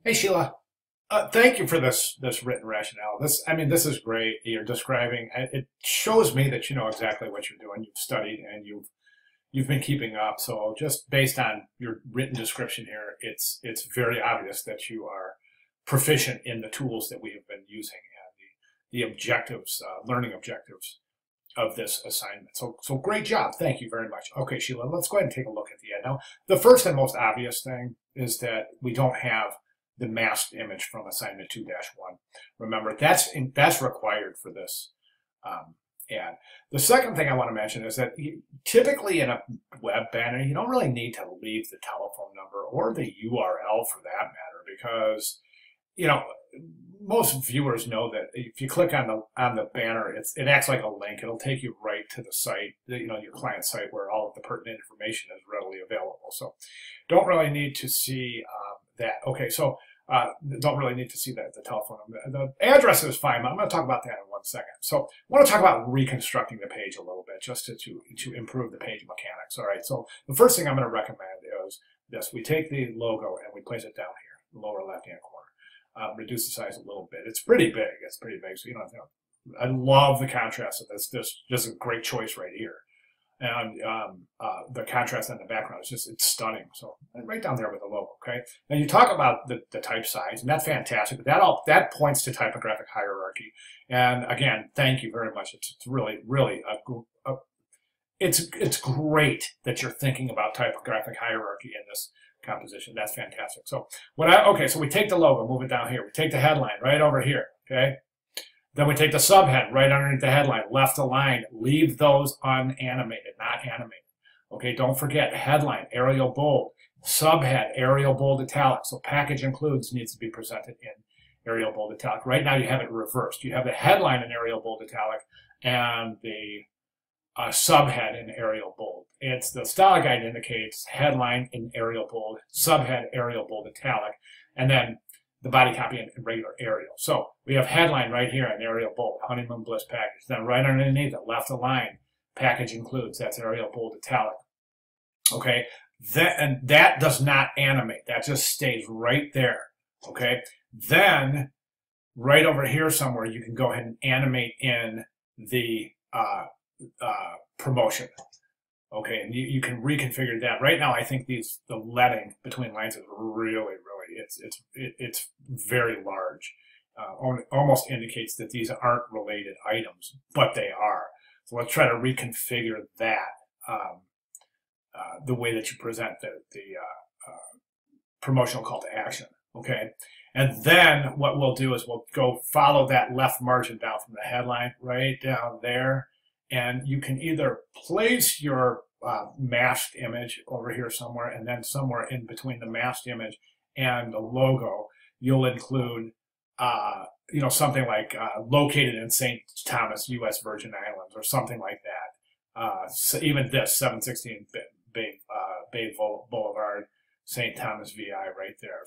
Hey Sheila, thank you for this written rationale. This is great. You're describing. It shows me that you know exactly what you're doing. You've studied and you've been keeping up. So just based on your written description here, it's very obvious that you are proficient in the tools that we have been using and the objectives, learning objectives of this assignment. So great job. Thank you very much. Okay, Sheila, let's go ahead and take a look at the end. Now, the first and most obvious thing is that we don't have the masked image from assignment 2-1. Remember, that's required for this ad. The second thing I want to mention is that typically in a web banner, you don't really need to leave the telephone number or the URL for that matter, because you know most viewers know that if you click on the banner, it acts like a link. It'll take you right to the site, your client site, where all of the pertinent information is readily available. So don't really need to see that. Okay, so don't really need to see that the telephone number. The address is fine. I'm going to talk about that in 1 second. So I want to talk about reconstructing the page a little bit, just to improve the page mechanics. All right. So the first thing I'm going to recommend is this: we take the logo and we place it down here, the lower left-hand corner. Reduce the size a little bit. It's pretty big. It's pretty big. So you don't have to. I love the contrast of this. This is a great choice right here. And the contrast on the background is it's stunning. So right down there with the logo, okay? Now you talk about the type size, and that's fantastic. That points to typographic hierarchy. And again, thank you very much. It's really it's great that you're thinking about typographic hierarchy in this composition. That's fantastic. So so we take the logo, move it down here. We take the headline right over here, okay? Then we take the subhead right underneath the headline, left aligned. Leave those unanimated, not animated. Okay, don't forget headline, Arial bold. Subhead, Arial bold italic. So package includes needs to be presented in Arial bold italic. Right now you have it reversed. You have the headline in Arial bold italic and the subhead in Arial bold. It's the style guide indicates headline in Arial bold, subhead Arial bold italic, and then the body copy in regular Arial. So we have headline right here in Arial bold, honeymoon bliss package. Then right underneath it, left align, package includes. That's Arial bold italic. Okay, that does not animate. That just stays right there. Okay, then right over here somewhere, you can go ahead and animate in the promotion. Okay, and you can reconfigure that. Right now, I think the leading between lines is really it's very large. Almost indicates that these aren't related items, but they are. So let's try to reconfigure that the way that you present the promotional call to action. Okay, and then what we'll do is we'll go follow that left margin down from the headline right down there. And you can either place your masked image over here somewhere, and then somewhere in between the masked image and the logo, you'll include, something like located in St. Thomas, U.S. Virgin Islands, or something like that. So even this 716 Bay Boulevard, St. Thomas, VI, right there.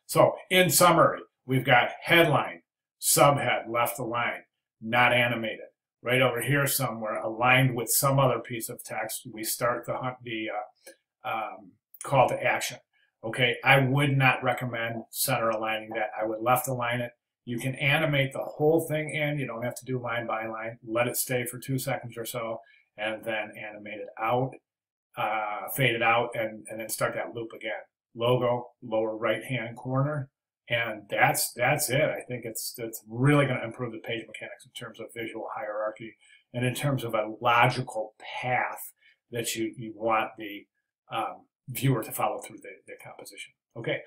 So in summary, we've got headline, subhead, left align, not animated. Right over here somewhere, aligned with some other piece of text, we start the call to action. Okay, I would not recommend center aligning that. I would left align it. You can animate the whole thing in. You don't have to do line by line. Let it stay for 2 seconds or so, and then animate it out, fade it out, and then start that loop again. Logo, lower right-hand corner. And that's it. I think it's really going to improve the page mechanics in terms of visual hierarchy and in terms of a logical path that you want the viewer to follow through the composition. Okay,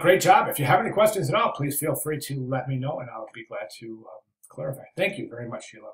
great job. If you have any questions at all, please feel free to let me know, and I'll be glad to clarify. Thank you very much, Sheila.